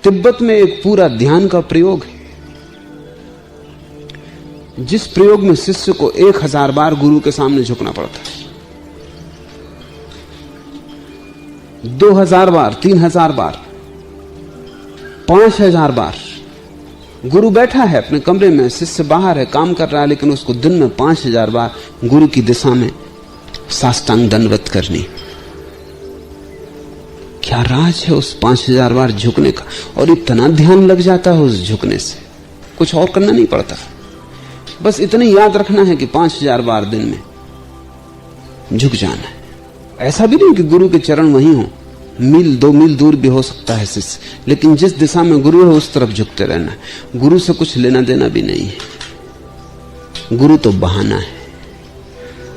तिब्बत में एक पूरा ध्यान का प्रयोग है, जिस प्रयोग में शिष्य को 1000 बार गुरु के सामने झुकना पड़ता है, 2000 बार, 3000 बार, 5000 बार। गुरु बैठा है अपने कमरे में, शिष्य बाहर है, काम कर रहा है, लेकिन उसको दिन में 5000 बार गुरु की दिशा में साष्टांग दंडवत करनी। क्या राज है उस 5000 बार झुकने का? और इतना ध्यान लग जाता है उस झुकने से, कुछ और करना नहीं पड़ता, बस इतनी याद रखना है कि 5000 बार दिन में झुक जाना है। ऐसा भी नहीं कि गुरु के चरण वहीं हो, मील 2 मील दूर भी हो सकता है शिष्य, लेकिन जिस दिशा में गुरु है उस तरफ झुकते रहना है। गुरु से कुछ लेना देना भी नहीं है, गुरु तो बहाना है,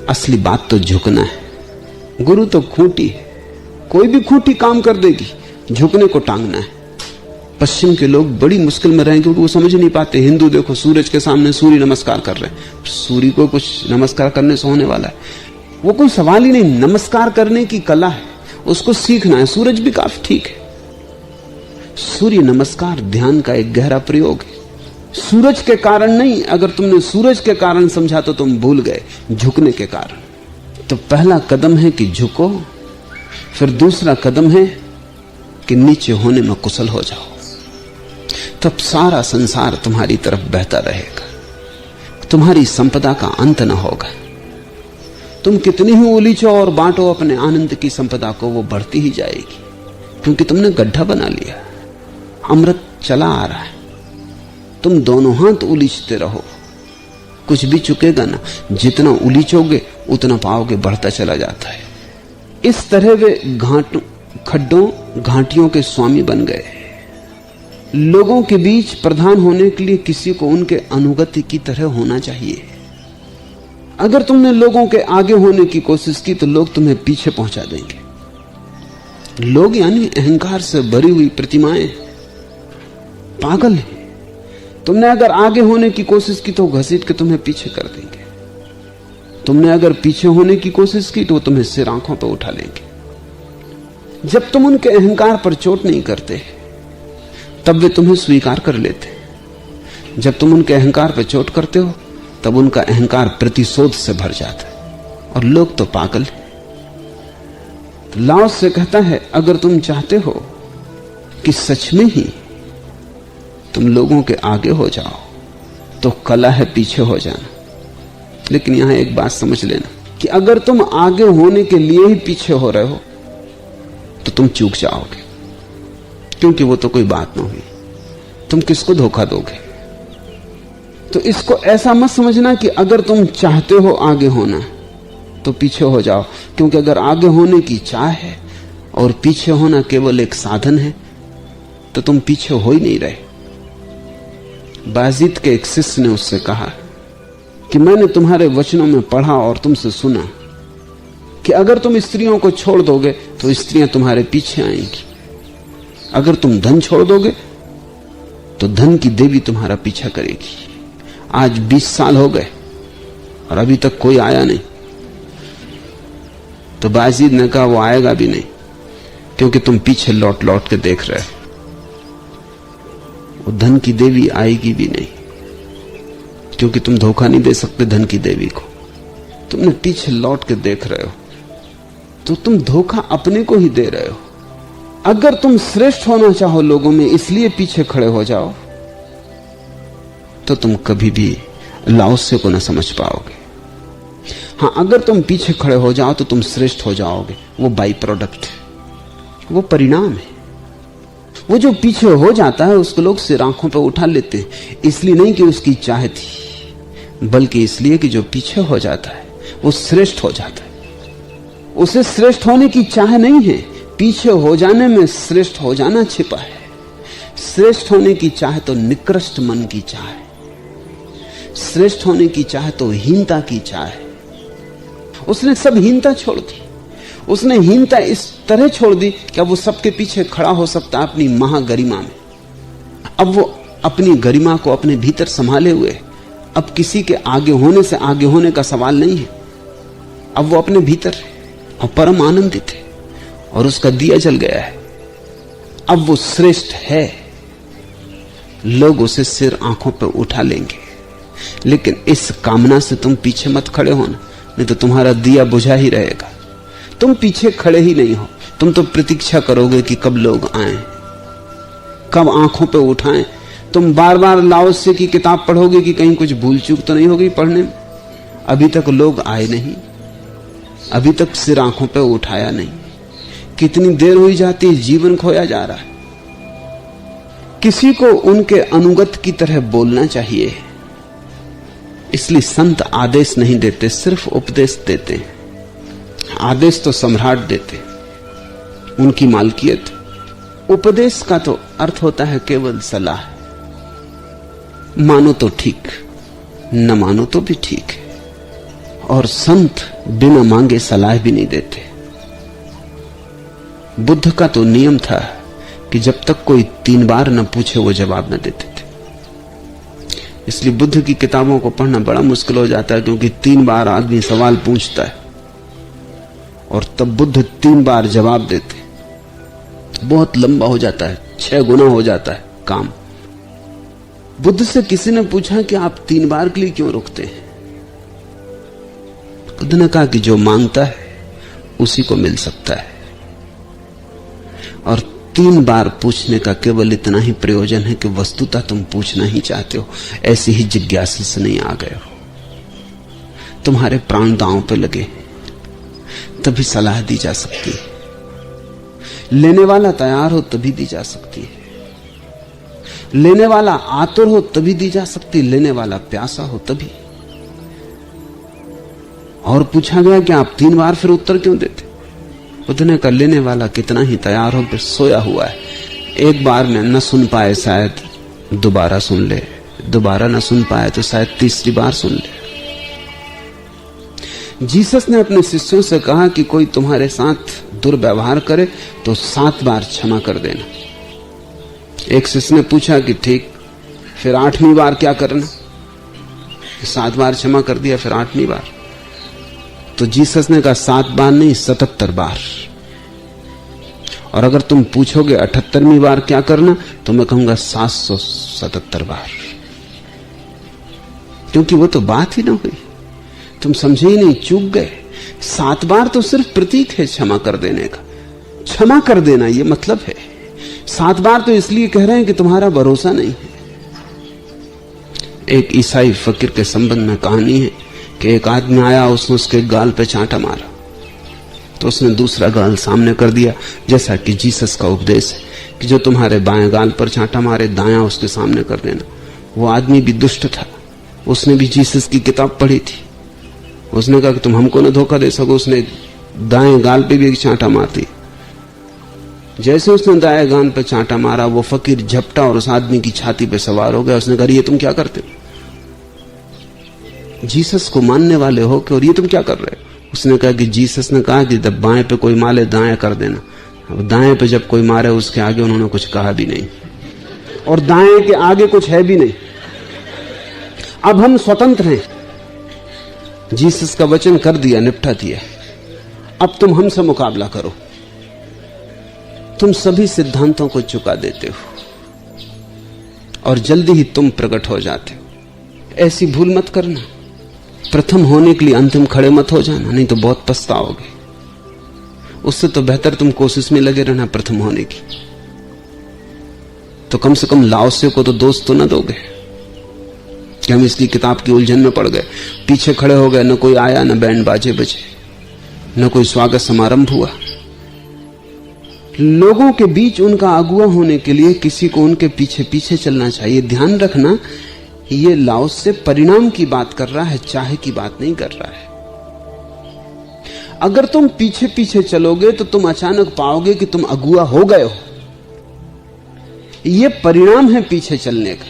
असली बात तो झुकना है। गुरु तो खूंटी है, कोई भी खूंटी काम कर देगी, झुकने को टांगना है। पश्चिम के लोग बड़ी मुश्किल में रहेंगे क्योंकि वो समझ नहीं पाते। हिंदू देखो सूरज के सामने सूर्य नमस्कार कर रहे हैं, सूर्य को कुछ नमस्कार करने से होने वाला है? वो कोई सवाल ही नहीं। नमस्कार करने की कला है, उसको सीखना है। सूरज भी काफी ठीक है। सूर्य नमस्कार ध्यान का एक गहरा प्रयोग है। सूरज के कारण नहीं, अगर तुमने सूरज के कारण समझा तो तुम भूल गए, झुकने के कारण। तो पहला कदम है कि झुको, फिर दूसरा कदम है कि नीचे होने में कुशल हो जाओ। तब सारा संसार तुम्हारी तरफ बहता रहेगा, तुम्हारी संपदा का अंत न होगा। तुम कितनी ही उलीचो और बांटो अपने आनंद की संपदा को, वो बढ़ती ही जाएगी, क्योंकि तुमने गड्ढा बना लिया। अमृत चला आ रहा है, तुम दोनों हाथ उलीचते रहो, कुछ भी चुकेगा ना। जितना उलीचोगे उतना पाओगे बढ़ता चला जाता है। इस तरह वे खड्डों घाटियों के स्वामी बन गए। लोगों के बीच प्रधान होने के लिए किसी को उनके अनुगति की तरह होना चाहिए। अगर तुमने लोगों के आगे होने की कोशिश की तो लोग तुम्हें पीछे पहुंचा देंगे। लोग यानी अहंकार से भरी हुई प्रतिमाएं, पागल हैं। तुमने अगर आगे होने की कोशिश की तो घसीट के तुम्हें पीछे कर देंगे। तुमने अगर पीछे होने की कोशिश की तो तुम्हें सिर आंखों पर उठा लेंगे। जब तुम उनके अहंकार पर चोट नहीं करते तब वे तुम्हें स्वीकार कर लेते। जब तुम उनके अहंकार पर चोट करते हो तब उनका अहंकार प्रतिशोध से भर जाता है। और लोग तो पागल हैं। तो लाओस से कहता है, अगर तुम चाहते हो कि सच में ही तुम लोगों के आगे हो जाओ तो कला है पीछे हो जाना। लेकिन यहां एक बात समझ लेना कि अगर तुम आगे होने के लिए ही पीछे हो रहे हो तो तुम चूक जाओगे, क्योंकि वो तो कोई बात ना हुई। तुम किसको धोखा दोगे? तो इसको ऐसा मत समझना कि अगर तुम चाहते हो आगे होना तो पीछे हो जाओ, क्योंकि अगर आगे होने की चाह है और पीछे होना केवल एक साधन है तो तुम पीछे हो ही नहीं रहे। बाजीद के एक शिष्य ने उससे कहा कि मैंने तुम्हारे वचनों में पढ़ा और तुमसे सुना कि अगर तुम स्त्रियों को छोड़ दोगे तो स्त्रियां तुम्हारे पीछे आएंगी। अगर तुम धन छोड़ दोगे तो धन की देवी तुम्हारा पीछा करेगी। आज 20 साल हो गए और अभी तक कोई आया नहीं। तो बाजीद ने कहा, वो आएगा भी नहीं, क्योंकि तुम पीछे लौट लौट के देख रहे हो। वो धन की देवी आएगी भी नहीं, क्योंकि तुम धोखा नहीं दे सकते धन की देवी को। तुमने पीछे लौट के देख रहे हो तो तुम धोखा अपने को ही दे रहे हो। अगर तुम श्रेष्ठ होना चाहो लोगों में इसलिए पीछे खड़े हो जाओ तो तुम कभी भी लाओसे को न समझ पाओगे। हां, अगर तुम पीछे खड़े हो जाओ तो तुम श्रेष्ठ हो जाओगे। वो बाई प्रोडक्ट है, वो परिणाम है। वो जो पीछे हो जाता है उसको लोग सिर आंखों पर उठा लेते हैं, इसलिए नहीं कि उसकी चाह थी, बल्कि इसलिए कि जो पीछे हो जाता है वो श्रेष्ठ हो जाता है। उसे श्रेष्ठ होने की चाह नहीं है, पीछे हो जाने में श्रेष्ठ हो जाना छिपा है। श्रेष्ठ होने की चाह तो निकृष्ट मन की चाह है, श्रेष्ठ होने की चाह तो हीनता की चाह है। उसने सब हीनता छोड़ दी। उसने हीनता इस तरह छोड़ दी कि अब वो सबके पीछे खड़ा हो सकता है अपनी महागरिमा में। अब वो अपनी गरिमा को अपने भीतर संभाले हुए, अब किसी के आगे होने से आगे होने का सवाल नहीं है। अब वो अपने भीतर है और परम आनंदित है और उसका दिया जल गया है। अब वो श्रेष्ठ है, लोग उसे सिर आंखों पर उठा लेंगे, लेकिन इस कामना से तुम पीछे मत खड़े होना, नहीं तो तुम्हारा दिया बुझा ही रहेगा। तुम पीछे खड़े ही नहीं हो, तुम तो प्रतीक्षा करोगे कि कब लोग आएं, कब आंखों पे उठाएं। तुम बार बार लाओ से की किताब पढ़ोगे कि कहीं कुछ भूल चूक तो नहीं हो गई पढ़ने में। अभी तक लोग आए नहीं, अभी तक सिर आंखों पे उठाया नहीं। कितनी देर हुई जाती है, जीवन खोया जा रहा है। किसी को उनके अनुगत की तरह बोलना चाहिए, इसलिए संत आदेश नहीं देते, सिर्फ उपदेश देते हैं। आदेश तो सम्राट देते, उनकी मालकियत। उपदेश का तो अर्थ होता है केवल सलाह। मानो तो ठीक, न मानो तो भी ठीक है। और संत बिना मांगे सलाह भी नहीं देते। बुद्ध का तो नियम था कि जब तक कोई 3 बार न पूछे वो जवाब न देते थे। इसलिए बुद्ध की किताबों को पढ़ना बड़ा मुश्किल हो जाता है, क्योंकि 3 बार आदमी सवाल पूछता है और तब बुद्ध 3 बार जवाब देते। बहुत लंबा हो जाता है, 6 गुना हो जाता है काम। बुद्ध से किसी ने पूछा कि आप 3 बार के लिए क्यों रुकते हैं? बुद्ध ने कहा कि जो मांगता है उसी को मिल सकता है, और 3 बार पूछने का केवल इतना ही प्रयोजन है कि वस्तुतः तुम पूछना ही चाहते हो, ऐसी ही जिज्ञासा से नहीं आ गए हो। तुम्हारे प्राण दांव पे लगे, तभी सलाह दी जा सकती है। लेने वाला तैयार हो तभी दी जा सकती है, लेने वाला आतुर हो तभी दी जा सकती है, लेने वाला प्यासा हो तभी। और पूछा गया कि आप 3 बार फिर उत्तर क्यों देते? बुद्ध ने कहा लेने वाला कितना ही तैयार हो फिर सोया हुआ है। एक बार में न सुन पाए शायद दोबारा सुन ले, दोबारा न सुन पाए तो शायद तीसरी बार सुन ले। जीसस ने अपने शिष्यों से कहा कि कोई तुम्हारे साथ दुर्व्यवहार करे तो 7 बार क्षमा कर देना। एक शिष्य ने पूछा कि ठीक, फिर 8वीं बार क्या करना? 7 बार क्षमा कर दिया, फिर 8वीं बार। तो जीसस ने कहा 7 बार नहीं, 77 बार। और अगर तुम पूछोगे 78वीं बार क्या करना, तो मैं कहूंगा 777 बार, क्योंकि वो तो बात ही ना हुई, तुम समझे ही नहीं, चूक गए। 7 बार तो सिर्फ प्रतीक है क्षमा कर देने का। क्षमा कर देना ये मतलब है। 7 बार तो इसलिए कह रहे हैं कि तुम्हारा भरोसा नहीं है। एक ईसाई फकीर के संबंध में कहानी है कि एक आदमी आया, उसने उसके गाल पे चांटा मारा, तो उसने दूसरा गाल सामने कर दिया, जैसा कि जीसस का उपदेश है कि जो तुम्हारे बाएं गाल पर चांटा मारे दायां उसके सामने कर देना। वो आदमी भी दुष्ट था, उसने भी जीसस की किताब पढ़ी थी। उसने कहा कि तुम हमको न धोखा दे सको, उसने दाएं गाल पे भी एक चांटा मार दी। जैसे उसने दाएं गाल पे चांटा मारा, वो फकीर झपटा और उस आदमी की छाती पे सवार हो गया। उसने कहा ये तुम क्या करते हो? जीसस को मानने वाले हो कि, और ये तुम क्या कर रहे हो? उसने कहा कि जीसस ने कहा कि जब बाएं पे कोई मारे दाएं कर देना। अब दाएं पे जब कोई मारे उसके आगे उन्होंने कुछ कहा भी नहीं, और दाएं के आगे कुछ है भी नहीं। अब हम स्वतंत्र हैं, जीसस का वचन कर दिया, निपटा दिया। अब तुम हमसे मुकाबला करो। तुम सभी सिद्धांतों को चुका देते हो और जल्दी ही तुम प्रकट हो जाते हो। ऐसी भूल मत करना। प्रथम होने के लिए अंतिम खड़े मत हो जाना, नहीं तो बहुत पछताओगे। उससे तो बेहतर तुम कोशिश में लगे रहना प्रथम होने की। तो कम से कम लाओसे को तो दोस्त तो ना दोगे कि हम इसकी किताब की उलझन में पड़ गए, पीछे खड़े हो गए, न कोई आया, न बैंड बाजे बजे, न कोई स्वागत समारंभ हुआ। लोगों के बीच उनका अगुआ होने के लिए किसी को उनके पीछे पीछे चलना चाहिए। ध्यान रखना, ये लाओसे परिणाम की बात कर रहा है, चाहे की बात नहीं कर रहा है। अगर तुम पीछे पीछे चलोगे तो तुम अचानक पाओगे कि तुम अगुआ हो गए हो। यह परिणाम है पीछे चलने का।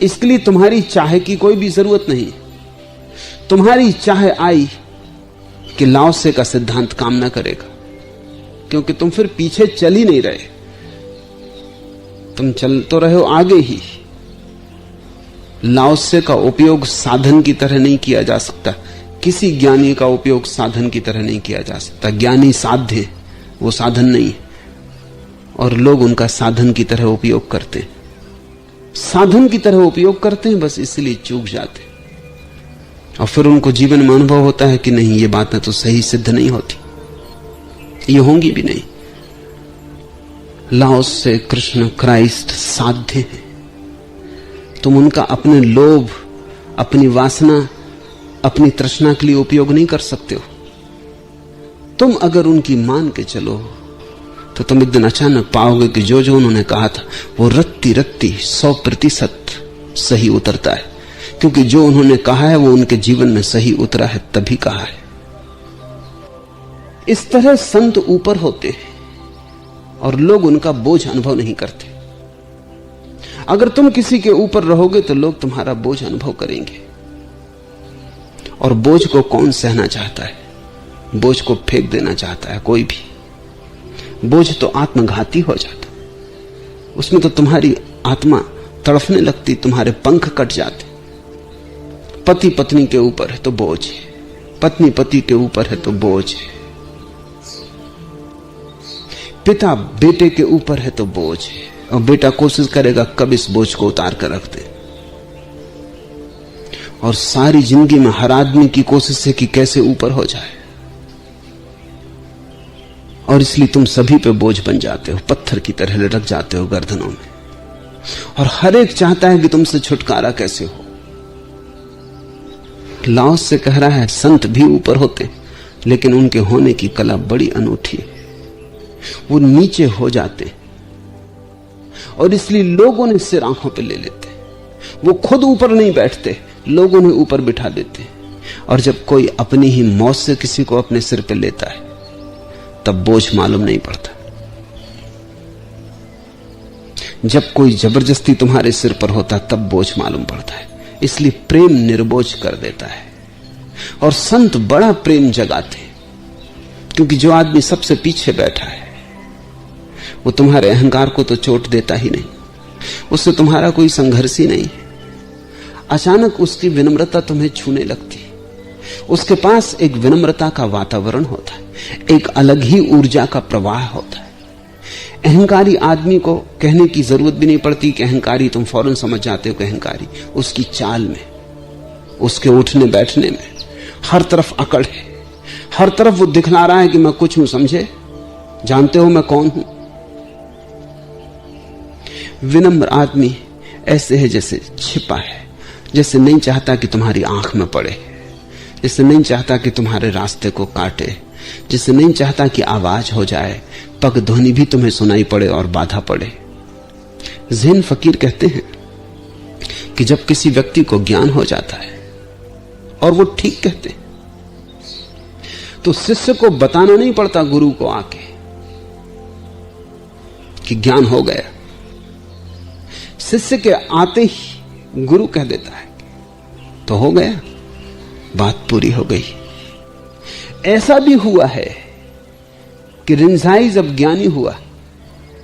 इसके लिए तुम्हारी चाहे की कोई भी जरूरत नहीं। तुम्हारी चाहे आई कि लाओसे का सिद्धांत काम ना करेगा, क्योंकि तुम फिर पीछे चल ही नहीं रहे, तुम चल तो रहे हो आगे ही। लाओसे का उपयोग साधन की तरह नहीं किया जा सकता, किसी ज्ञानी का उपयोग साधन की तरह नहीं किया जा सकता। ज्ञानी साध्य है, वो साधन नहीं है, और लोग उनका साधन की तरह उपयोग करते हैं। साधन की तरह उपयोग करते हैं, बस इसलिए चूक जाते। और फिर उनको जीवन में अनुभव होता है कि नहीं, ये बातें तो सही सिद्ध नहीं होती, ये होंगी भी नहीं। लाओस से कृष्ण क्राइस्ट साध्य है। तुम उनका अपने लोभ, अपनी वासना, अपनी तृष्णा के लिए उपयोग नहीं कर सकते हो। तुम अगर उनकी मान के चलो तो तुम एक दिन अचानक पाओगे कि जो जो उन्होंने कहा था वो रत्ती रत्ती 100% सही उतरता है, क्योंकि जो उन्होंने कहा है वो उनके जीवन में सही उतरा है, तभी कहा है। इस तरह संत ऊपर होते हैं और लोग उनका बोझ अनुभव नहीं करते। अगर तुम किसी के ऊपर रहोगे तो लोग तुम्हारा बोझ अनुभव करेंगे। और बोझ को कौन सहना चाहता है? बोझ को फेंक देना चाहता है कोई भी। बोझ तो आत्मघाती हो जाता, उसमें तो तुम्हारी आत्मा तड़फने लगती, तुम्हारे पंख कट जाते। पति पत्नी के ऊपर है तो बोझ है, पत्नी पति के ऊपर है तो बोझ है, पिता बेटे के ऊपर है तो बोझ है, और बेटा कोशिश करेगा कब इस बोझ को उतार कर रख दे। और सारी जिंदगी में हर आदमी की कोशिश है कि कैसे ऊपर हो जाए, और इसलिए तुम सभी पे बोझ बन जाते हो, पत्थर की तरह लटक जाते हो गर्दनों में। और हर एक चाहता है कि तुमसे छुटकारा कैसे हो। लाओस से कह रहा है संत भी ऊपर होते, लेकिन उनके होने की कला बड़ी अनूठी है। वो नीचे हो जाते और इसलिए लोग उन्हें सिर आंखों पे ले लेते। वो खुद ऊपर नहीं बैठते, लोग उन्हें ऊपर बिठा देते। और जब कोई अपनी ही मौत से किसी को अपने सिर पे लेता है तब बोझ मालूम नहीं पड़ता। जब कोई जबरदस्ती तुम्हारे सिर पर होता तब बोझ मालूम पड़ता है। इसलिए प्रेम निर्बोझ कर देता है। और संत बड़ा प्रेम जगाते, क्योंकि जो आदमी सबसे पीछे बैठा है वो तुम्हारे अहंकार को तो चोट देता ही नहीं, उससे तुम्हारा कोई संघर्ष ही नहीं है। अचानक उसकी विनम्रता तुम्हें छूने लगती। उसके पास एक विनम्रता का वातावरण होता है, एक अलग ही ऊर्जा का प्रवाह होता है। अहंकारी आदमी को कहने की जरूरत भी नहीं पड़ती कि अहंकारी, तुम फौरन समझ जाते हो कि अहंकारी। उसकी चाल में, उसके उठने बैठने में हर तरफ अकड़ है, हर तरफ वो दिखला रहा है कि मैं कुछ हूं, समझे, जानते हो मैं कौन हूं। विनम्र आदमी ऐसे है जैसे छिपा है, जैसे नहीं चाहता कि तुम्हारी आंख में पड़े, जैसे नहीं चाहता कि तुम्हारे रास्ते को काटे, जैसे नहीं चाहता कि आवाज हो जाए, पग ध्वनि भी तुम्हें सुनाई पड़े और बाधा पड़े। ज़ैन फकीर कहते हैं कि जब किसी व्यक्ति को ज्ञान हो जाता है, और वो ठीक कहते हैं, तो शिष्य को बताना नहीं पड़ता गुरु को आके कि ज्ञान हो गया। शिष्य के आते ही गुरु कह देता है तो हो गया, बात पूरी हो गई। ऐसा भी हुआ है कि रिंझाई जब ज्ञानी हुआ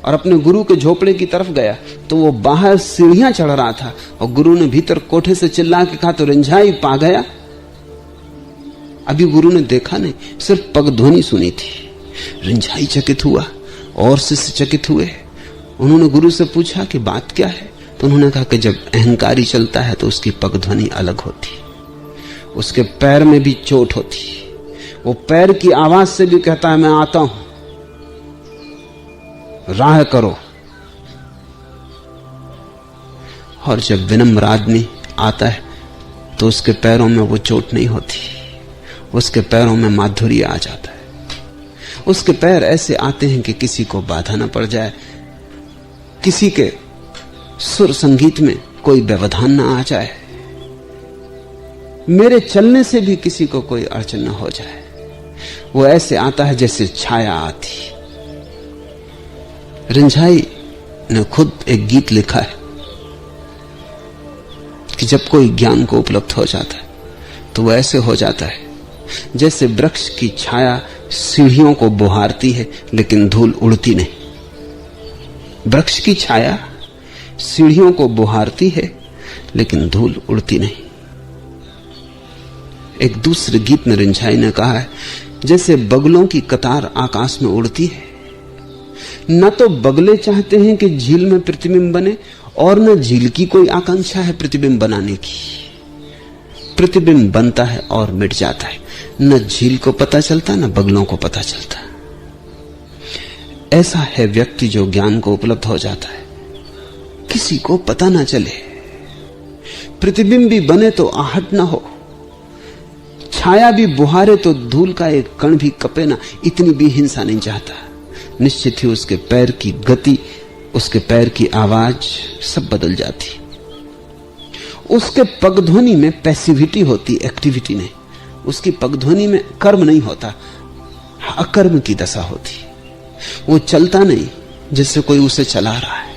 और अपने गुरु के झोपड़े की तरफ गया तो वो बाहर सीढ़ियां चढ़ रहा था और गुरु ने भीतर कोठे से चिल्ला के कहा, तो रिंझाई पा गया। अभी गुरु ने देखा नहीं, सिर्फ पग ध्वनि सुनी थी। रिंझाई चकित हुआ और शिष्य चकित हुए। उन्होंने गुरु से पूछा कि बात क्या है, तो उन्होंने कहा कि जब अहंकारी चलता है तो उसकी पग ध्वनि अलग होती, उसके पैर में भी चोट होती, वो पैर की आवाज से भी कहता है मैं आता हूं, राह करो। और जब विनम्र आदमी आता है तो उसके पैरों में वो चोट नहीं होती, उसके पैरों में माधुर्य आ जाता है। उसके पैर ऐसे आते हैं कि किसी को बाधा न पड़ जाए, किसी के सुर संगीत में कोई व्यवधान न आ जाए, मेरे चलने से भी किसी को कोई अड़चन न हो जाए। वो ऐसे आता है जैसे छाया आती। रिंझाई ने खुद एक गीत लिखा है कि जब कोई ज्ञान को उपलब्ध हो जाता है तो वो ऐसे हो जाता है जैसे वृक्ष की छाया सीढ़ियों को बुहारती है लेकिन धूल उड़ती नहीं। वृक्ष की छाया सीढ़ियों को बुहारती है लेकिन धूल उड़ती नहीं। एक दूसरे गीत में रिंझाई ने कहा है, जैसे बगलों की कतार आकाश में उड़ती है, न तो बगले चाहते हैं कि झील में प्रतिबिंब बने और न झील की कोई आकांक्षा है प्रतिबिंब बनाने की। प्रतिबिंब बनता है और मिट जाता है, न झील को पता चलता न बगलों को पता चलता। ऐसा है व्यक्ति जो ज्ञान को उपलब्ध हो जाता है, किसी को पता ना चले। प्रतिबिंब भी बने तो आहट ना हो, छाया भी बुहारे तो धूल का एक कण भी कपे ना, इतनी भी हिंसा नहीं चाहता। निश्चित ही उसके पैर की गति, उसके पैर की आवाज सब बदल जाती। उसके पगध्वनि में पैसिविटी होती, एक्टिविटी नहीं। उसकी पगध्वनि में कर्म नहीं होता, अकर्म की दशा होती। वो चलता नहीं जिससे कोई उसे चला रहा है,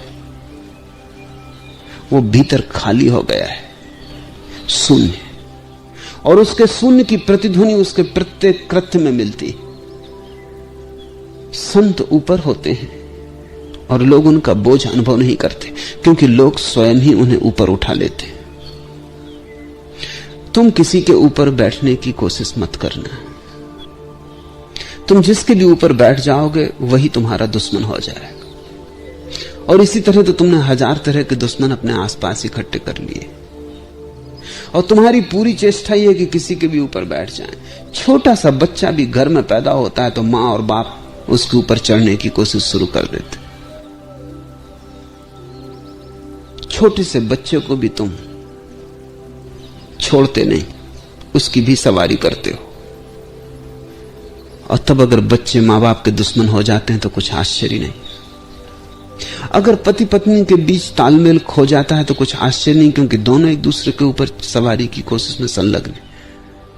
वो भीतर खाली हो गया है, शून्य। और उसके शून्य की प्रतिध्वनि उसके प्रत्येक कृत्य में मिलती। संत ऊपर होते हैं और लोग उनका बोझ अनुभव नहीं करते, क्योंकि लोग स्वयं ही उन्हें ऊपर उठा लेते हैं। तुम किसी के ऊपर बैठने की कोशिश मत करना। तुम जिसके भी ऊपर बैठ जाओगे वही तुम्हारा दुश्मन हो जाएगा। और इसी तरह तो तुमने 1000 तरह के दुश्मन अपने आसपास इकट्ठे कर लिए, और तुम्हारी पूरी चेष्टा यह है कि किसी के भी ऊपर बैठ जाएं। छोटा सा बच्चा भी घर में पैदा होता है तो मां और बाप उसके ऊपर चढ़ने की कोशिश शुरू कर देते। छोटे से बच्चे को भी तुम छोड़ते नहीं, उसकी भी सवारी करते हो। और तब अगर बच्चे मां बाप के दुश्मन हो जाते हैं तो कुछ आश्चर्य नहीं। अगर पति पत्नी के बीच तालमेल खो जाता है तो कुछ आश्चर्य नहीं, क्योंकि दोनों एक दूसरे के ऊपर सवारी की कोशिश में संलग्न है।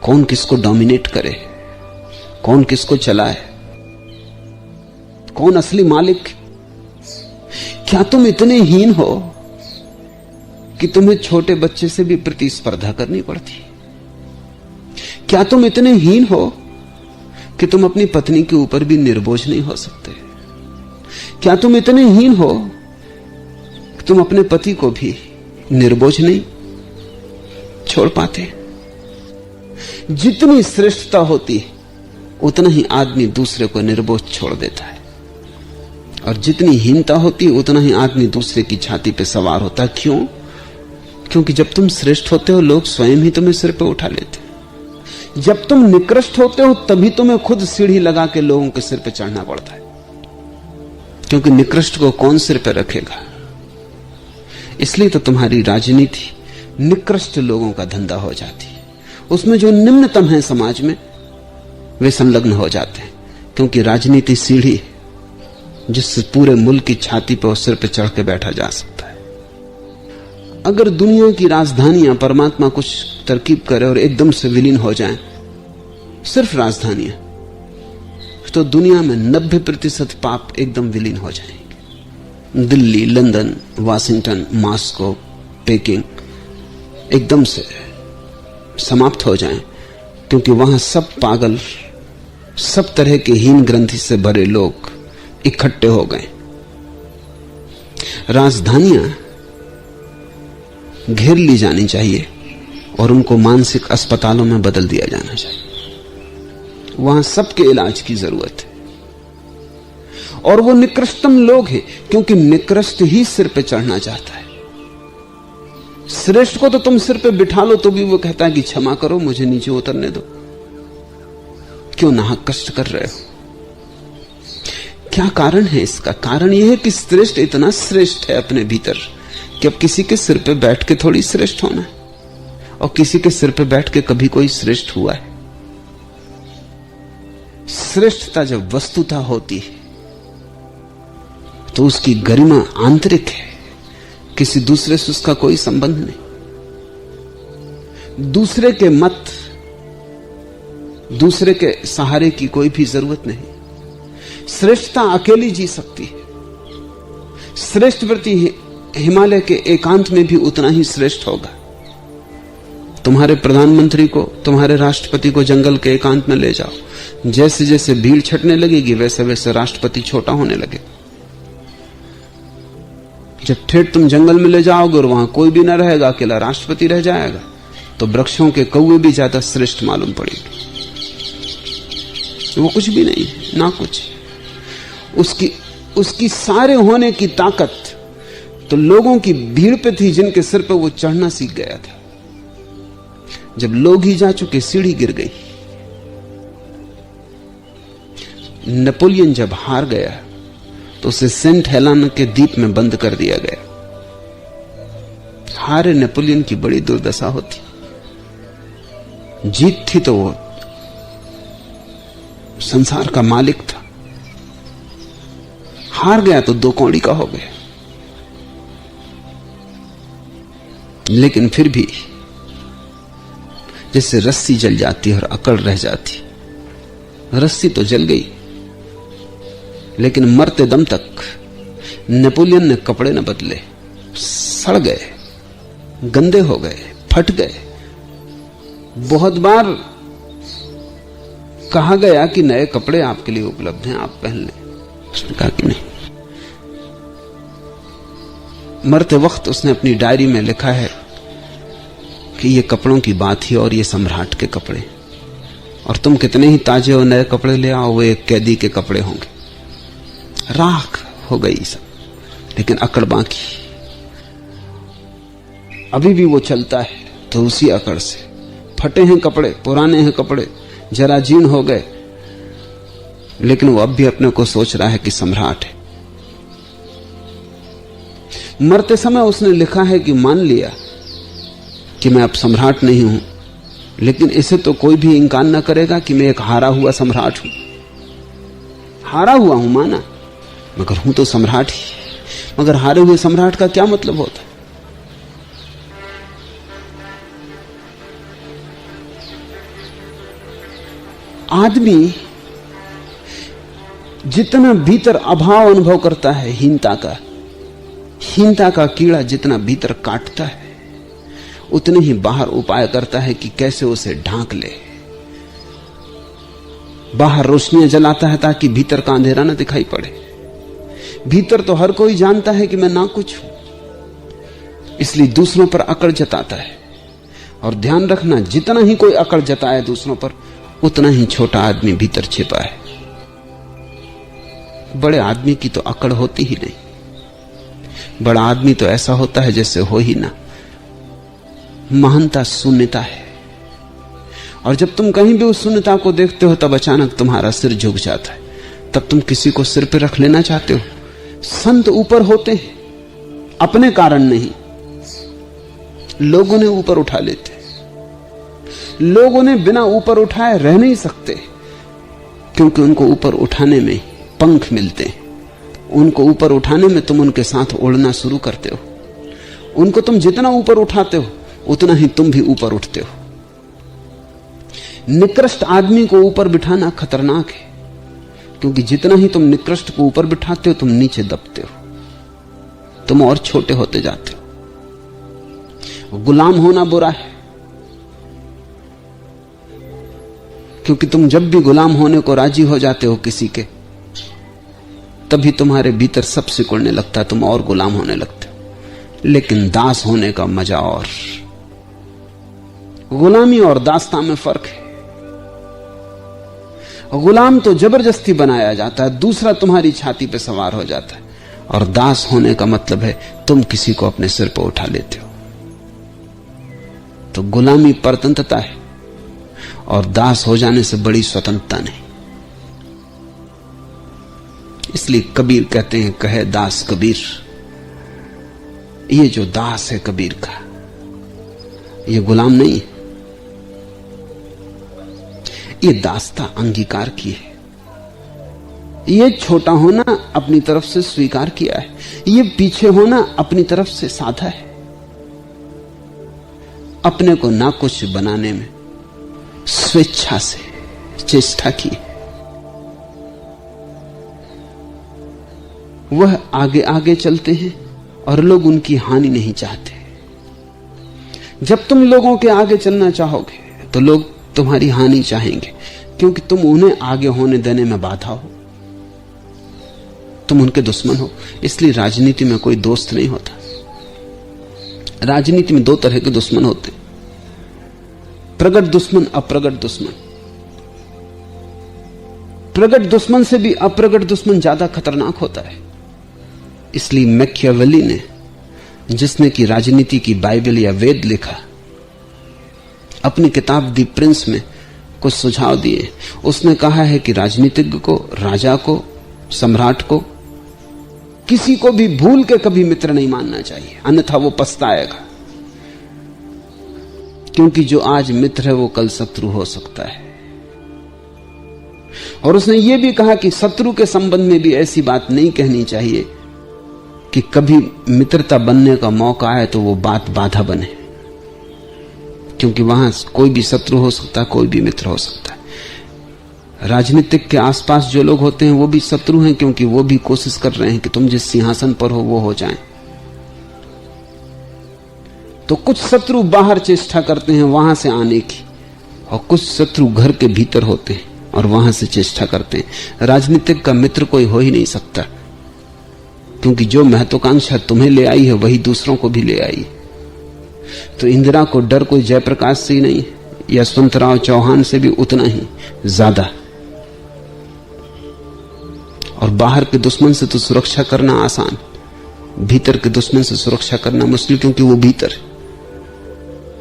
कौन किसको डोमिनेट करे, कौन किसको चलाए, कौन असली मालिक। क्या तुम इतने हीन हो कि तुम्हें छोटे बच्चे से भी प्रतिस्पर्धा करनी पड़ती? क्या तुम इतने हीन हो कि तुम अपनी पत्नी के ऊपर भी निर्बोझ नहीं हो सकते? क्या तुम इतने हीन हो कि तुम अपने पति को भी निर्बोझ नहीं छोड़ पाते? जितनी श्रेष्ठता होती है उतना ही आदमी दूसरे को निर्बोझ छोड़ देता है, और जितनी हीनता होती है उतना ही आदमी दूसरे की छाती पे सवार होता है। क्यों? क्योंकि जब तुम श्रेष्ठ होते हो लोग स्वयं ही तुम्हें सिर पे उठा लेते। जब तुम निकृष्ट होते हो तभी तुम्हें खुद सीढ़ी लगा के लोगों के सिर पे चढ़ना पड़ता है, क्योंकि निकृष्ट को कौन सिर पे रखेगा। इसलिए तो तुम्हारी राजनीति निकृष्ट लोगों का धंधा हो जाती है। उसमें जो निम्नतम है समाज में वे संलग्न हो जाते हैं, क्योंकि राजनीति सीढ़ी है जिससे पूरे मुल्क की छाती पर और सिर पे चढ़ के बैठा जा सकता है। अगर दुनिया की राजधानियां परमात्मा कुछ तरकीब करे और एकदम से विलीन हो जाएं, सिर्फ राजधानियां, तो दुनिया में 90% पाप एकदम विलीन हो जाएंगे। Delhi, London, Washington, Moscow, packing एकदम से समाप्त हो जाएं, क्योंकि वहां सब पागल, सब तरह के हीन ग्रंथि से भरे लोग इकट्ठे हो गए। राजधानियां घेर ली जानी चाहिए और उनको मानसिक अस्पतालों में बदल दिया जाना चाहिए। वहां सबके इलाज की जरूरत है। और वो निकृष्टतम लोग हैं, क्योंकि निकृष्ट ही सिर पे चढ़ना चाहता है। श्रेष्ठ को तो तुम सिर पे बिठा लो तो भी वो कहता है कि क्षमा करो, मुझे नीचे उतरने दो। क्यों नाहक कष्ट कर रहे हो? क्या कारण है इसका? कारण यह है कि श्रेष्ठ इतना श्रेष्ठ है अपने भीतर कि अब किसी के सिर पे बैठ के थोड़ी श्रेष्ठ होना है, और किसी के सिर पे बैठ के कभी कोई श्रेष्ठ हुआ है? श्रेष्ठता जब वस्तुता होती है तो उसकी गरिमा आंतरिक है, किसी दूसरे से उसका कोई संबंध नहीं। दूसरे के मत, दूसरे के सहारे की कोई भी जरूरत नहीं। श्रेष्ठता अकेली जी सकती है। श्रेष्ठ व्यक्ति हिमालय के एकांत में भी उतना ही श्रेष्ठ होगा। तुम्हारे प्रधानमंत्री को, तुम्हारे राष्ट्रपति को जंगल के एकांत में ले जाओ, जैसे जैसे भीड़ छटने लगेगी वैसे वैसे राष्ट्रपति छोटा होने लगे। जब ठेठ तुम जंगल में ले जाओगे और वहां कोई भी ना रहेगा, अकेला राष्ट्रपति रह जाएगा, तो वृक्षों के कौवे भी ज्यादा श्रेष्ठ मालूम पड़ेंगे। वो कुछ भी नहीं, ना कुछ। उसकी सारे होने की ताकत तो लोगों की भीड़ पे थी जिनके सिर पे वो चढ़ना सीख गया था। जब लोग ही जा चुके, सीढ़ी गिर गई। नेपोलियन जब हार गया तो उसे सेंट हेलेना के द्वीप में बंद कर दिया गया। हारे नेपोलियन की बड़ी दुर्दशा होती। जीत थी तो वो संसार का मालिक था, हार गया तो दो कौड़ी का हो गया। लेकिन फिर भी जैसे रस्सी जल जाती है और अकड़ रह जाती। रस्सी तो जल गई, लेकिन मरते दम तक नेपोलियन ने कपड़े न बदले, सड़ गए, गंदे हो गए, फट गए। बहुत बार कहा गया कि नए कपड़े आपके लिए उपलब्ध हैं, आप पहन लें। उसने कहा कि नहीं। मरते वक्त उसने अपनी डायरी में लिखा है कि ये कपड़ों की बात ही और ये सम्राट के कपड़े, और तुम कितने ही ताजे और नए कपड़े ले आओ वो एक कैदी के कपड़े होंगे। राख हो गई सब, लेकिन अकड़ बाकी। अभी भी वो चलता है तो उसी अकड़ से। फटे हैं कपड़े, पुराने हैं कपड़े, जरा जीर्ण हो गए, लेकिन वो अब भी अपने को सोच रहा है कि सम्राट है। मरते समय उसने लिखा है कि मान लिया कि मैं अब सम्राट नहीं हूं, लेकिन इसे तो कोई भी इंकार न करेगा कि मैं एक हारा हुआ सम्राट हूं। हारा हुआ हूं माना, मगर हूं तो सम्राट ही। मगर हारे हुए सम्राट का क्या मतलब होता है? आदमी जितना भीतर अभाव अनुभव करता है हीनता का कीड़ा जितना भीतर काटता है, उतने ही बाहर उपाय करता है कि कैसे उसे ढांक ले। बाहर रोशनियां जलाता है ताकि भीतर का अंधेरा न दिखाई पड़े। भीतर तो हर कोई जानता है कि मैं ना कुछ हूं, इसलिए दूसरों पर अकड़ जताता है। और ध्यान रखना, जितना ही कोई अकड़ जताए दूसरों पर, उतना ही छोटा आदमी भीतर छिपा है। बड़े आदमी की तो अकड़ होती ही नहीं। बड़ा आदमी तो ऐसा होता है जैसे हो ही ना। महानता शून्यता है, और जब तुम कहीं भी उस शून्यता को देखते हो तब अचानक तुम्हारा सिर झुक जाता है। तब तुम किसी को सिर पे रख लेना चाहते हो। संत ऊपर होते हैं अपने कारण नहीं, लोगों ने ऊपर उठा लेते। लोगों ने बिना ऊपर उठाए रह नहीं सकते, क्योंकि उनको ऊपर उठाने में पंख मिलते हैं। उनको ऊपर उठाने में तुम उनके साथ उड़ना शुरू करते हो। उनको तुम जितना ऊपर उठाते हो उतना ही तुम भी ऊपर उठते हो। निकृष्ट आदमी को ऊपर बिठाना खतरनाक है, क्योंकि जितना ही तुम निकृष्ट को ऊपर बिठाते हो तुम नीचे दबते हो, तुम और छोटे होते जाते हो। गुलाम होना बुरा है, क्योंकि तुम जब भी गुलाम होने को राजी हो जाते हो किसी के, तभी तुम्हारे भीतर सब सिकुड़ने लगता है, तुम और गुलाम होने लगते हो। लेकिन दास होने का मजा और। गुलामी और दासता में फर्क है। गुलाम तो जबरदस्ती बनाया जाता है, दूसरा तुम्हारी छाती पे सवार हो जाता है। और दास होने का मतलब है तुम किसी को अपने सिर पर उठा लेते हो। तो गुलामी परतंत्रता है, और दास हो जाने से बड़ी स्वतंत्रता नहीं। इसलिए कबीर कहते हैं, कहे दास कबीर। ये जो दास है कबीर का, ये गुलाम नहीं है, ये दासता अंगीकार की है। ये छोटा होना अपनी तरफ से स्वीकार किया है, ये पीछे होना अपनी तरफ से साधा है। अपने को ना कुछ बनाने में स्वेच्छा से चेष्टा की। वह आगे आगे चलते हैं और लोग उनकी हानि नहीं चाहते। जब तुम लोगों के आगे चलना चाहोगे तो लोग तुम्हारी हानि चाहेंगे, क्योंकि तुम उन्हें आगे होने देने में बाधा हो, तुम उनके दुश्मन हो। इसलिए राजनीति में कोई दोस्त नहीं होता। राजनीति में दो तरह के दुश्मन होते, प्रगट दुश्मन, अप्रगट दुश्मन। प्रगट दुश्मन से भी अप्रगट दुश्मन ज्यादा खतरनाक होता है। इसलिए मैकियावेली ने जिसने की राजनीति की बाइबल या वेद लिखा, अपनी किताब दी प्रिंस में कुछ सुझाव दिए। उसने कहा है कि राजनीतिज्ञ को, राजा को, सम्राट को, किसी को भी भूल के कभी मित्र नहीं मानना चाहिए, अन्यथा वो पछताएगा। क्योंकि जो आज मित्र है वो कल शत्रु हो सकता है। और उसने ये भी कहा कि शत्रु के संबंध में भी ऐसी बात नहीं कहनी चाहिए कि कभी मित्रता बनने का मौका आए तो वो बात बाधा बने, क्योंकि वहां कोई भी शत्रु हो सकता है, कोई भी मित्र हो सकता है। राजनीतिक के आसपास जो लोग होते हैं वो भी शत्रु हैं, क्योंकि वो भी कोशिश कर रहे हैं कि तुम जिस सिंहासन पर हो वो हो जाएं। तो कुछ शत्रु बाहर चेष्टा करते हैं वहां से आने की, और कुछ शत्रु घर के भीतर होते हैं और वहां से चेष्टा करते हैं। राजनीतिक का मित्र कोई हो ही नहीं सकता, क्योंकि जो महत्वाकांक्षा तुम्हें ले आई है वही दूसरों को भी ले आई। तो इंदिरा को डर कोई जयप्रकाश से ही नहीं, यशवंतराव चौहान से भी उतना ही ज्यादा। और बाहर के दुश्मन से तो सुरक्षा करना आसान, भीतर के दुश्मन से सुरक्षा करना मुश्किल, क्योंकि वो भीतर है।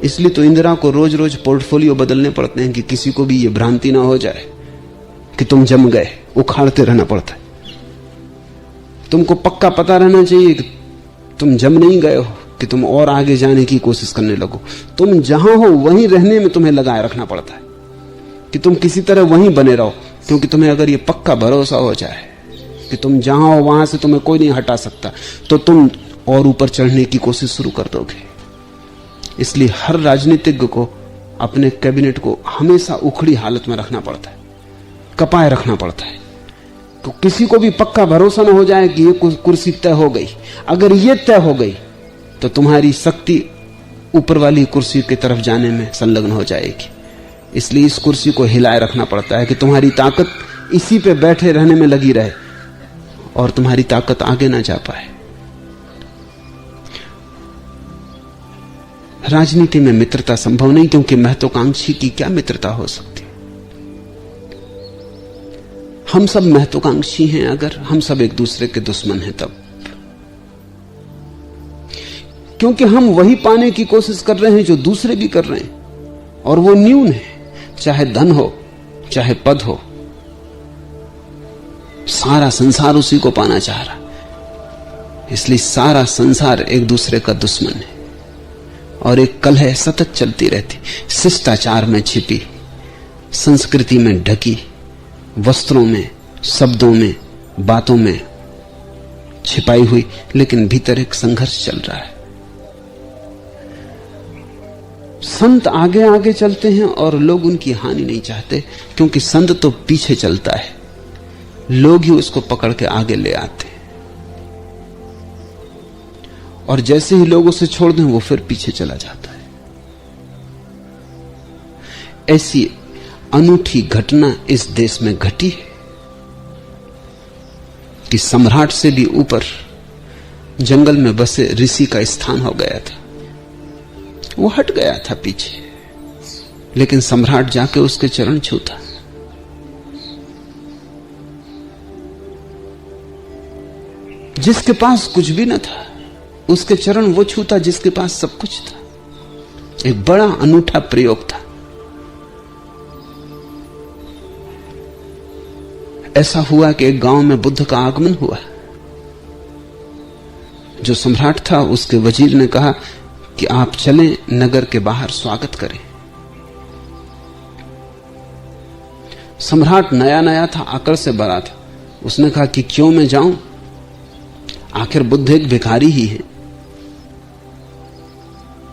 इसलिए तो इंदिरा को रोज रोज पोर्टफोलियो बदलने पड़ते हैं कि किसी को भी ये भ्रांति ना हो जाए कि तुम जम गए। उखाड़ते रहना पड़ता है। तुमको पक्का पता रहना चाहिए कि तुम जम नहीं गए हो, कि तुम और आगे जाने की कोशिश करने लगो। तुम जहां हो वहीं रहने में तुम्हें लगाए रखना पड़ता है कि तुम किसी तरह वहीं बने रहो, क्योंकि तुम्हें अगर ये पक्का भरोसा हो जाए कि तुम जहां हो वहां से तुम्हें कोई नहीं हटा सकता, तो तुम और ऊपर चढ़ने की कोशिश शुरू कर दोगे। इसलिए हर राजनीतिज्ञ को अपने कैबिनेट को हमेशा उखड़ी हालत में रखना पड़ता है, कपाए रखना पड़ता है। तो किसी को भी पक्का भरोसा न हो जाए कि ये कुर्सी तय हो गई। अगर ये तय हो गई तो तुम्हारी शक्ति ऊपर वाली कुर्सी की तरफ जाने में संलग्न हो जाएगी। इसलिए इस कुर्सी को हिलाए रखना पड़ता है कि तुम्हारी ताकत इसी पे बैठे रहने में लगी रहे और तुम्हारी ताकत आगे ना जा पाए। राजनीति में मित्रता संभव नहीं, क्योंकि महत्वाकांक्षी की क्या मित्रता हो सकती। हम सब महत्वाकांक्षी हैं अगर हम सब एक दूसरे के दुश्मन हैं तब, क्योंकि हम वही पाने की कोशिश कर रहे हैं जो दूसरे भी कर रहे हैं, और वो न्यून है। चाहे धन हो, चाहे पद हो, सारा संसार उसी को पाना चाह रहा। इसलिए सारा संसार एक दूसरे का दुश्मन है और एक कलह सतत चलती रहती, शिष्टाचार में छिपी, संस्कृति में ढकी, वस्त्रों में, शब्दों में, बातों में छिपाई हुई, लेकिन भीतर एक संघर्ष चल रहा है। संत आगे आगे चलते हैं और लोग उनकी हानि नहीं चाहते, क्योंकि संत तो पीछे चलता है, लोग ही उसको पकड़ के आगे ले आते हैं। और जैसे ही लोग उसे छोड़ दें वो फिर पीछे चला जाता है। ऐसी अनूठी घटना इस देश में घटी है कि सम्राट से भी ऊपर जंगल में बसे ऋषि का स्थान हो गया था। वो हट गया था पीछे, लेकिन सम्राट जाके उसके चरण छूता। जिसके पास कुछ भी न था उसके चरण वो छूता जिसके पास सब कुछ था। एक बड़ा अनूठा प्रयोग था। ऐसा हुआ कि एक गांव में बुद्ध का आगमन हुआ। जो सम्राट था उसके वजीर ने कहा कि आप चलें, नगर के बाहर स्वागत करें। सम्राट नया नया था, अकड़ से भरा था। उसने कहा कि क्यों मैं जाऊं, आखिर बुद्ध एक भिखारी ही है,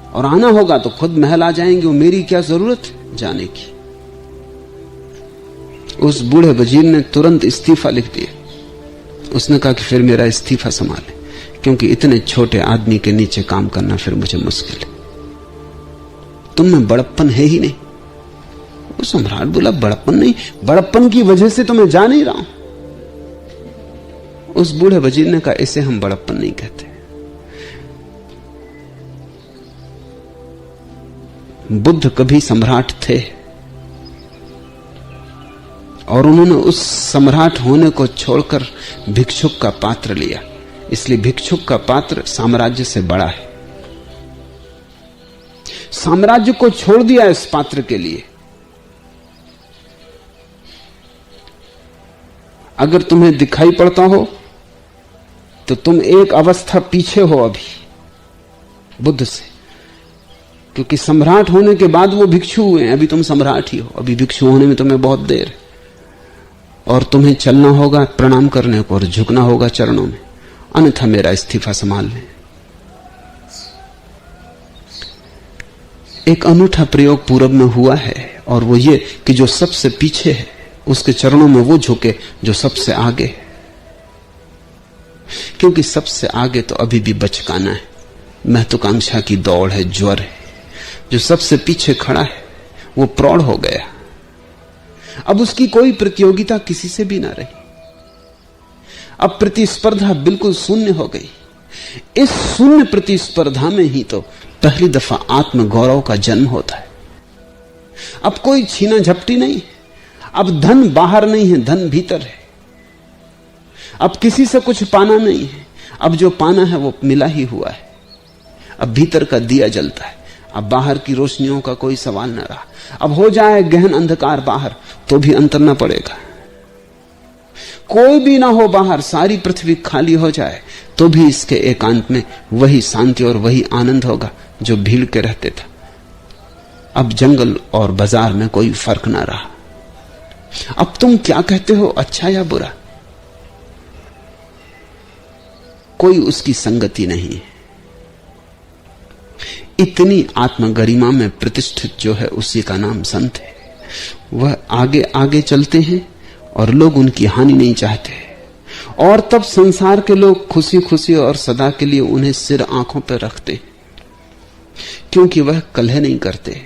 और आना होगा तो खुद महल आ जाएंगे, मेरी क्या जरूरत जाने की। उस बूढ़े वजीर ने तुरंत इस्तीफा लिख दिया। उसने कहा कि फिर मेरा इस्तीफा संभाले, क्योंकि इतने छोटे आदमी के नीचे काम करना फिर मुझे मुश्किल है। तुम में बड़प्पन है ही नहीं। वो सम्राट बोला बड़प्पन नहीं, बड़प्पन की वजह से तो मैं जा नहीं रहा हूं। उस बूढ़े वजीर ने कहा इसे हम बड़प्पन नहीं कहते। बुद्ध कभी सम्राट थे और उन्होंने उस सम्राट होने को छोड़कर भिक्षुक का पात्र लिया। इसलिए भिक्षुक का पात्र साम्राज्य से बड़ा है। साम्राज्य को छोड़ दिया इस पात्र के लिए। अगर तुम्हें दिखाई पड़ता हो तो तुम एक अवस्था पीछे हो अभी बुद्ध से, क्योंकि सम्राट होने के बाद वो भिक्षु हुए हैं, अभी तुम सम्राट ही हो। अभी भिक्षु होने में तुम्हें बहुत देर है, और तुम्हें चलना होगा प्रणाम करने को और झुकना होगा चरणों में, अन्यथा मेरा इस्तीफा संभाल लें। एक अनूठा प्रयोग पूरब में हुआ है, और वो ये कि जो सबसे पीछे है उसके चरणों में वो झुके जो सबसे आगे है, क्योंकि सबसे आगे तो अभी भी बचकाना है, महत्वाकांक्षा की दौड़ है, ज्वर है। जो सबसे पीछे खड़ा है वो प्रौढ़ हो गया, अब उसकी कोई प्रतियोगिता किसी से भी ना रही, अब प्रतिस्पर्धा बिल्कुल शून्य हो गई। इस शून्य प्रतिस्पर्धा में ही तो पहली दफा आत्म गौरव का जन्म होता है। अब कोई छीना झपटी नहीं, अब धन बाहर नहीं है, धन भीतर है। अब किसी से कुछ पाना नहीं है, अब जो पाना है वो मिला ही हुआ है। अब भीतर का दिया जलता है, अब बाहर की रोशनियों का कोई सवाल न रहा। अब हो जाए गहन अंधकार बाहर तो भी अंतरना पड़ेगा, कोई भी ना हो बाहर, सारी पृथ्वी खाली हो जाए तो भी इसके एकांत में वही शांति और वही आनंद होगा जो भीड़ के रहते था। अब जंगल और बाजार में कोई फर्क ना रहा। अब तुम क्या कहते हो, अच्छा या बुरा, कोई उसकी संगति नहीं है। इतनी आत्मगरिमा में प्रतिष्ठित जो है उसी का नाम संत है। वह आगे आगे चलते हैं और लोग उनकी हानि नहीं चाहते, और तब संसार के लोग खुशी खुशी और सदा के लिए उन्हें सिर आंखों पर रखते, क्योंकि वह कलह नहीं करते।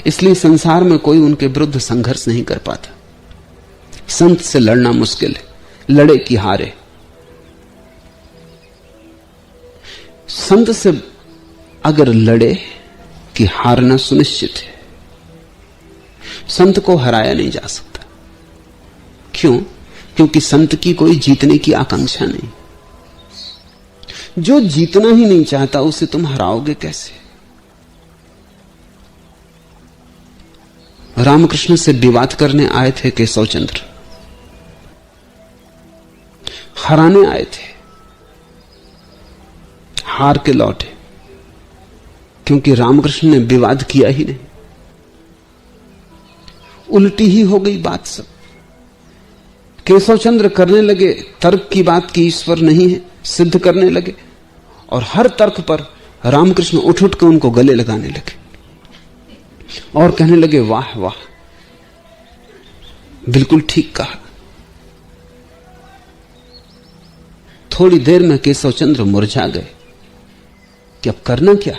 इसलिए संसार में कोई उनके विरुद्ध संघर्ष नहीं कर पाता। संत से लड़ना मुश्किल है, लड़े कि हारे। संत से अगर लड़े कि हारना सुनिश्चित है। संत को हराया नहीं जा सकता। क्यों? क्योंकि संत की कोई जीतने की आकांक्षा नहीं। जो जीतना ही नहीं चाहता उसे तुम हराओगे कैसे? रामकृष्ण से विवाद करने आए थे केशवचंद्र, हराने आए थे, हार के लौटे, क्योंकि रामकृष्ण ने विवाद किया ही नहीं। उल्टी ही हो गई बात सब। केशवचंद्र करने लगे तर्क की बात की ईश्वर नहीं है, सिद्ध करने लगे, और हर तर्क पर रामकृष्ण उठ उठ कर उनको गले लगाने लगे और कहने लगे वाह वाह, बिल्कुल ठीक कहा। थोड़ी देर में केशवचंद्र मुरझा गए कि अब करना क्या।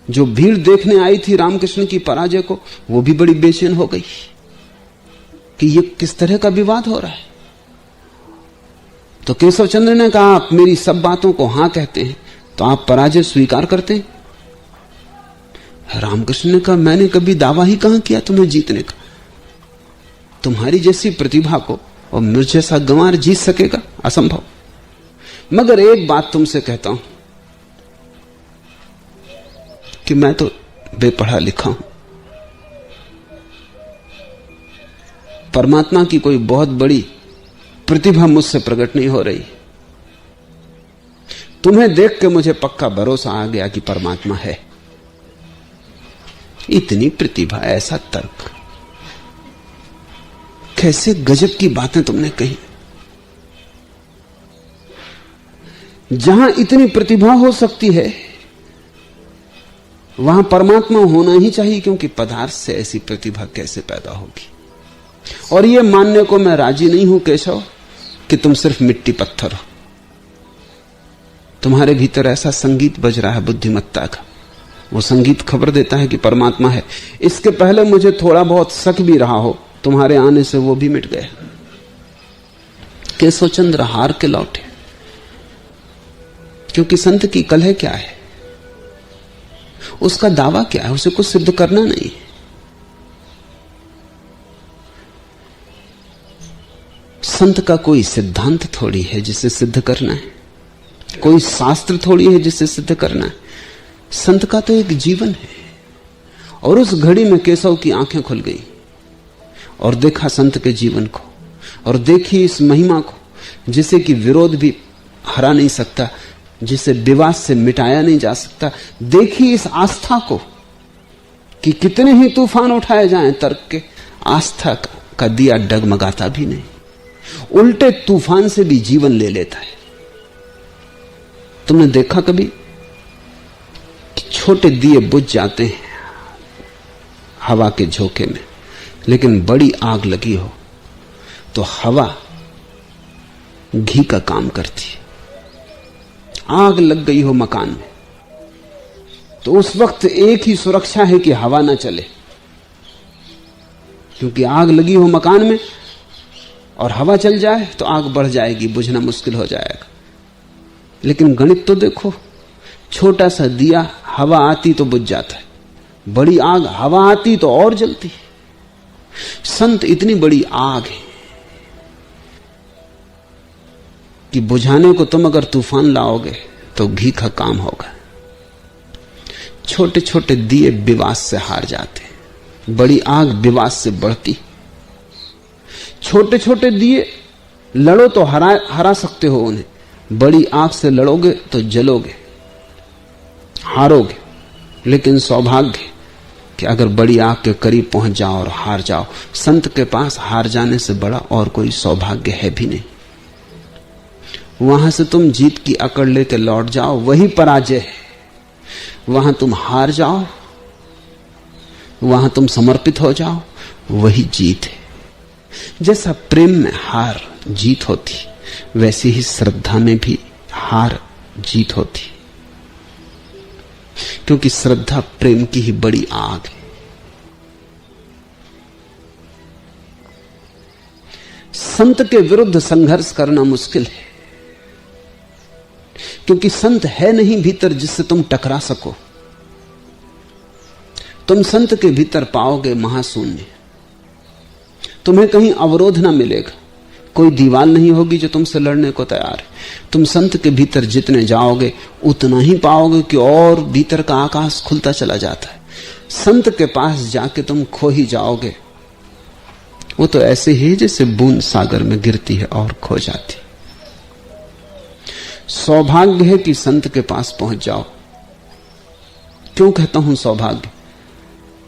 जो भीड़ देखने आई थी रामकृष्ण की पराजय को, वो भी बड़ी बेचैन हो गई कि ये किस तरह का विवाद हो रहा है। तो केशवचंद्र ने कहा, आप मेरी सब बातों को हां कहते हैं तो आप पराजय स्वीकार करते हैं? रामकृष्ण ने कहा, मैंने कभी दावा ही कहां किया तुम्हें जीतने का। तुम्हारी जैसी प्रतिभा को और मुझ जैसा गंवार जीत सकेगा? असंभव। मगर एक बात तुमसे कहता हूं कि मैं तो बेपढ़ा लिखा हूं, परमात्मा की कोई बहुत बड़ी प्रतिभा मुझसे प्रकट नहीं हो रही। तुम्हें देख के मुझे पक्का भरोसा आ गया कि परमात्मा है। इतनी प्रतिभा, ऐसा तर्क, कैसे गजब की बातें तुमने कही। जहां इतनी प्रतिभा हो सकती है वहां परमात्मा होना ही चाहिए, क्योंकि पदार्थ से ऐसी प्रतिभा कैसे पैदा होगी। और यह मानने को मैं राजी नहीं हूं केशव कि तुम सिर्फ मिट्टी पत्थर हो। तुम्हारे भीतर ऐसा संगीत बज रहा है बुद्धिमत्ता का, वो संगीत खबर देता है कि परमात्मा है। इसके पहले मुझे थोड़ा बहुत शक भी रहा हो, तुम्हारे आने से वो भी मिट गया। केशवचंद्र हार के लौटे, क्योंकि संत की कलह क्या है, उसका दावा क्या है, उसे कुछ सिद्ध करना नहीं। संत का कोई सिद्धांत थोड़ी है जिसे सिद्ध करना है, कोई शास्त्र थोड़ी है जिसे सिद्ध करना है। संत का तो एक जीवन है, और उस घड़ी में केशव की आंखें खुल गई और देखा संत के जीवन को, और देखी इस महिमा को जिसे कि विरोध भी हरा नहीं सकता, जिसे विवाद से मिटाया नहीं जा सकता। देखी इस आस्था को कि कितने ही तूफान उठाए जाएं तर्क के, आस्था का दिया डगमगाता भी नहीं, उल्टे तूफान से भी जीवन ले लेता है। तुमने देखा कभी कि छोटे दिए बुझ जाते हैं हवा के झोंके में, लेकिन बड़ी आग लगी हो तो हवा घी का काम करती है। आग लग गई हो मकान में तो उस वक्त एक ही सुरक्षा है कि हवा ना चले, क्योंकि आग लगी हो मकान में और हवा चल जाए तो आग बढ़ जाएगी, बुझना मुश्किल हो जाएगा। लेकिन गणित तो देखो, छोटा सा दिया हवा आती तो बुझ जाता है, बड़ी आग हवा आती तो और जलती है। संत इतनी बड़ी आग है कि बुझाने को तुम अगर तूफान लाओगे तो घी का काम होगा। छोटे छोटे दिए विवाद से हार जाते, बड़ी आग विवाद से बढ़ती। छोटे छोटे दिए लड़ो तो हरा सकते हो उन्हें, बड़ी आग से लड़ोगे तो जलोगे, हारोगे। लेकिन सौभाग्य कि अगर बड़ी आग के करीब पहुंच जाओ और हार जाओ, संत के पास हार जाने से बड़ा और कोई सौभाग्य है भी नहीं। वहां से तुम जीत की अकड़ लेकर लौट जाओ, वही पराजय है। वहां तुम हार जाओ, वहां तुम समर्पित हो जाओ, वही जीत है। जैसा प्रेम में हार जीत होती, वैसी ही श्रद्धा में भी हार जीत होती, क्योंकि श्रद्धा प्रेम की ही बड़ी आग है। संत के विरुद्ध संघर्ष करना मुश्किल है, क्योंकि संत है नहीं भीतर जिससे तुम टकरा सको। तुम संत के भीतर पाओगे महाशून्य, तुम्हें कहीं अवरोध ना मिलेगा, कोई दीवार नहीं होगी जो तुमसे लड़ने को तैयार है। तुम संत के भीतर जितने जाओगे उतना ही पाओगे कि और भीतर का आकाश खुलता चला जाता है। संत के पास जाके तुम खो ही जाओगे। वो तो ऐसे ही जैसे बूंद सागर में गिरती है और खो जाती। सौभाग्य है कि संत के पास पहुंच जाओ। क्यों कहता हूं सौभाग्य?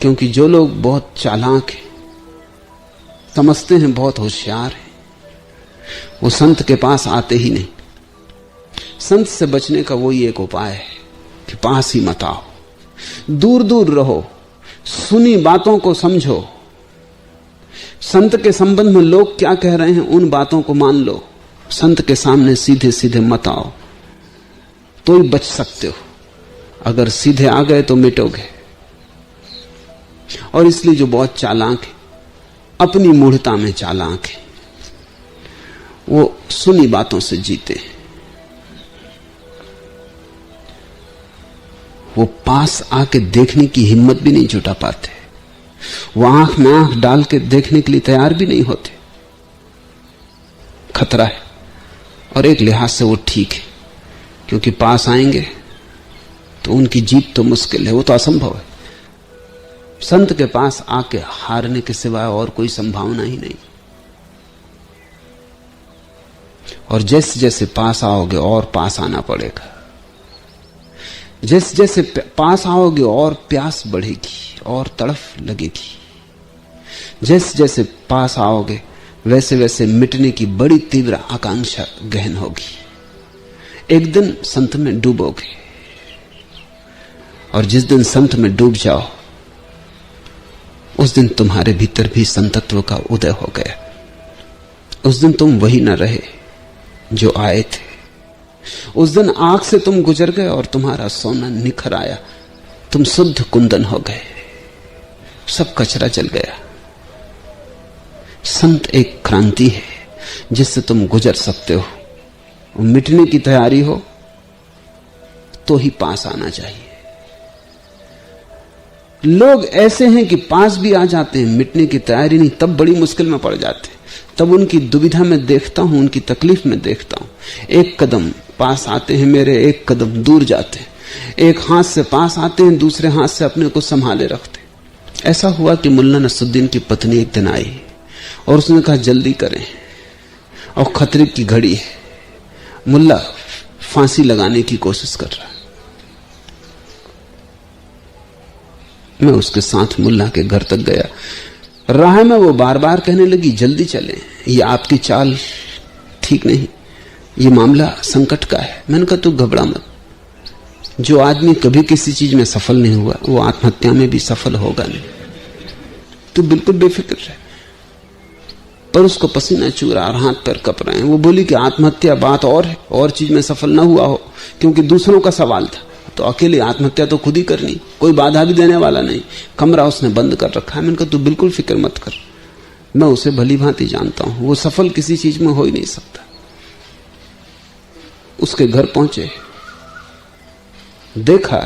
क्योंकि जो लोग बहुत चालाक हैं, समझते हैं बहुत होशियार हैं, वो संत के पास आते ही नहीं। संत से बचने का वही एक उपाय है कि पास ही मत आओ, दूर दूर रहो, सुनी बातों को समझो। संत के संबंध में लोग क्या कह रहे हैं उन बातों को मान लो। संत के सामने सीधे सीधे मत आओ, तो ही बच सकते हो। अगर सीधे आ गए तो मिटोगे। और इसलिए जो बहुत चालाक है, अपनी मूढ़ता में चालाक है, वो सुनी बातों से जीते हैं। वो पास आके देखने की हिम्मत भी नहीं जुटा पाते, वो आंख में आंख डाल के देखने के लिए तैयार भी नहीं होते। खतरा है। और एक लिहाज से वो ठीक है, क्योंकि पास आएंगे तो उनकी जीत तो मुश्किल है, वो तो असंभव है। संत के पास आके हारने के सिवाय और कोई संभावना ही नहीं। और जैसे जैसे पास आओगे और पास आना पड़ेगा, जैसे जैसे पास आओगे और प्यास बढ़ेगी और तड़फ लगेगी। जैसे जैसे पास आओगे वैसे वैसे मिटने की बड़ी तीव्र आकांक्षा गहन होगी। एक दिन संत में डूबोगे, और जिस दिन संत में डूब जाओ उस दिन तुम्हारे भीतर भी संतत्व का उदय हो गया। उस दिन तुम वही न रहे जो आए थे। उस दिन आंख से तुम गुजर गए और तुम्हारा सोना निखर आया। तुम शुद्ध कुंदन हो गए, सब कचरा जल गया। संत एक क्रांति है जिससे तुम गुजर सकते हो। मिटने की तैयारी हो तो ही पास आना चाहिए। लोग ऐसे हैं कि पास भी आ जाते हैं, मिटने की तैयारी नहीं, तब बड़ी मुश्किल में पड़ जाते हैं। तब उनकी दुविधा में देखता हूं, उनकी तकलीफ में देखता हूं। एक कदम पास आते हैं मेरे, एक कदम दूर जाते हैं। एक हाथ से पास आते हैं, दूसरे हाथ से अपने को संभाले रखते हैं। ऐसा हुआ कि मुल्ला नसरुद्दीन की पत्नी एक दिन आई और उसने कहा जल्दी करें और खतरे की घड़ी है, मुल्ला फांसी लगाने की कोशिश कर रहा है। मैं उसके साथ मुल्ला के घर तक गया। राह में वो बार बार कहने लगी जल्दी चलें, ये आपकी चाल ठीक नहीं, ये मामला संकट का है। मैंने कहा तू घबरा मत, जो आदमी कभी किसी चीज में सफल नहीं हुआ वो आत्महत्या में भी सफल होगा नहीं, तू बिल्कुल बेफिक्र रहे। पर उसको पसीना चू रहा और हाथ पैर कप रहे हैं। वो बोली कि आत्महत्या बात और है, और चीज में सफल ना हुआ हो, क्योंकि दूसरों का सवाल था, तो अकेले आत्महत्या तो खुद ही करनी, कोई बाधा भी देने वाला नहीं। कमरा उसने बंद कर रखा है। मैंने कहा तू बिल्कुल फिक्र मत कर, मैं उसे भली भांति जानता हूं, वो सफल किसी चीज में हो ही नहीं सकता। उसके घर पहुंचे, देखा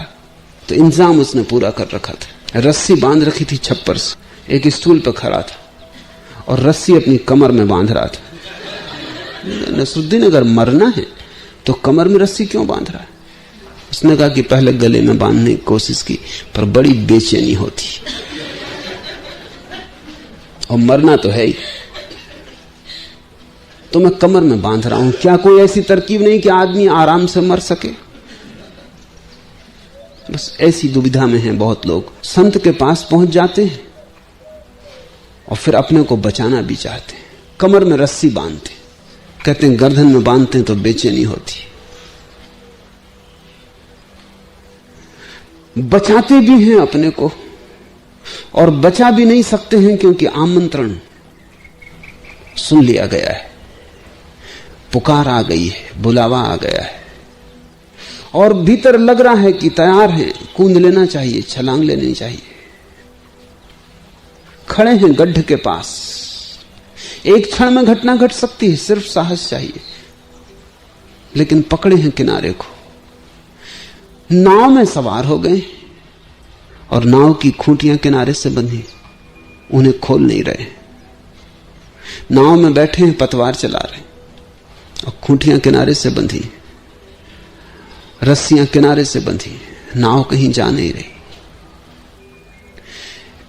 तो इंतजाम उसने पूरा कर रखा था। रस्सी बांध रखी थी छप्पर से, एक स्टूल पर खड़ा था और रस्सी अपनी कमर में बांध रहा था। नसरुद्दीन अगर मरना है तो कमर में रस्सी क्यों बांध रहा है? उसने कहा कि पहले गले में बांधने की कोशिश की पर बड़ी बेचैनी होती और मरना तो है ही, तो मैं कमर में बांध रहा हूं। क्या कोई ऐसी तरकीब नहीं कि आदमी आराम से मर सके? बस ऐसी दुविधा में हैं बहुत लोग। संत के पास पहुंच जाते हैं और फिर अपने को बचाना भी चाहते हैं, कमर में रस्सी बांधते, कहते हैं गर्दन में बांधते हैं तो बेचैनी होती। बचाते भी हैं अपने को और बचा भी नहीं सकते हैं, क्योंकि आमंत्रण सुन लिया गया है, पुकार आ गई है, बुलावा आ गया है और भीतर लग रहा है कि तैयार है, कूद लेना चाहिए, छलांग लेनी चाहिए। खड़े हैं गड्ढे के पास, एक क्षण में घटना घट सकती है, सिर्फ साहस चाहिए, लेकिन पकड़े हैं किनारे को। नाव में सवार हो गए और नाव की खूंटियां किनारे से बंधी, उन्हें खोल नहीं रहे। नाव में बैठे हैं, पतवार चला रहे और खूंटियां किनारे से बंधी, रस्सियां किनारे से बंधी, नाव कहीं जा नहीं रही।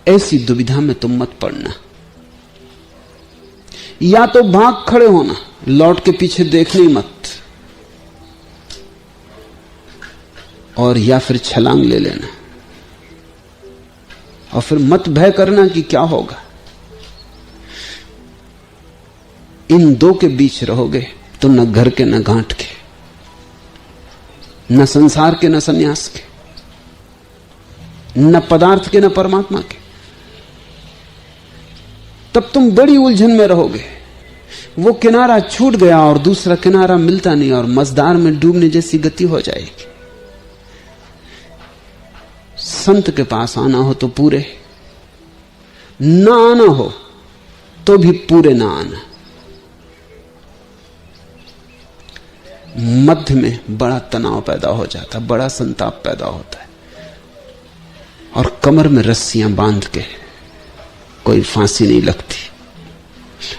ऐसी दुविधा में तुम मत पड़ना, या तो भाग खड़े होना, लौट के पीछे देखना ही मत, और या फिर छलांग ले लेना और फिर मत भय करना कि क्या होगा। इन दो के बीच रहोगे तो न घर के न गांठ के, न संसार के न सन्यास के, न पदार्थ के न परमात्मा के, तब तुम बड़ी उलझन में रहोगे। वो किनारा छूट गया और दूसरा किनारा मिलता नहीं और मझधार में डूबने जैसी गति हो जाएगी। संत के पास आना हो तो पूरे, ना आना हो तो भी पूरे ना आना। मध्य में बड़ा तनाव पैदा हो जाता, बड़ा संताप पैदा होता है और कमर में रस्सियां बांध के कोई फांसी नहीं लगती।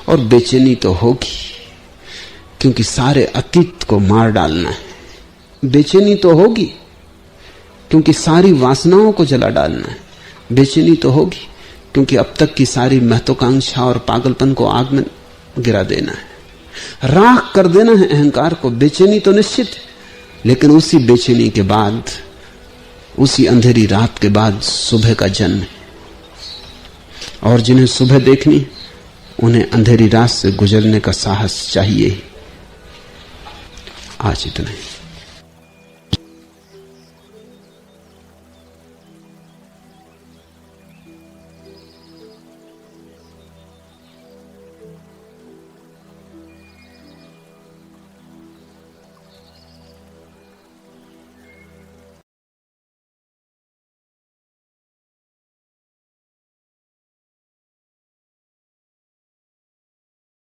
और बेचैनी तो होगी, क्योंकि सारे अतीत को मार डालना है। बेचैनी तो होगी क्योंकि सारी वासनाओं को जला डालना है। बेचैनी तो होगी क्योंकि अब तक की सारी महत्वाकांक्षा और पागलपन को आग में गिरा देना है, राख कर देना है अहंकार को। बेचैनी तो निश्चित है, लेकिन उसी बेचैनी के बाद, उसी अंधेरी रात के बाद सुबह का जन्म है। और जिन्हें सुबह देखनी, उन्हें अंधेरी रात से गुजरने का साहस चाहिए ही। आज इतना ही।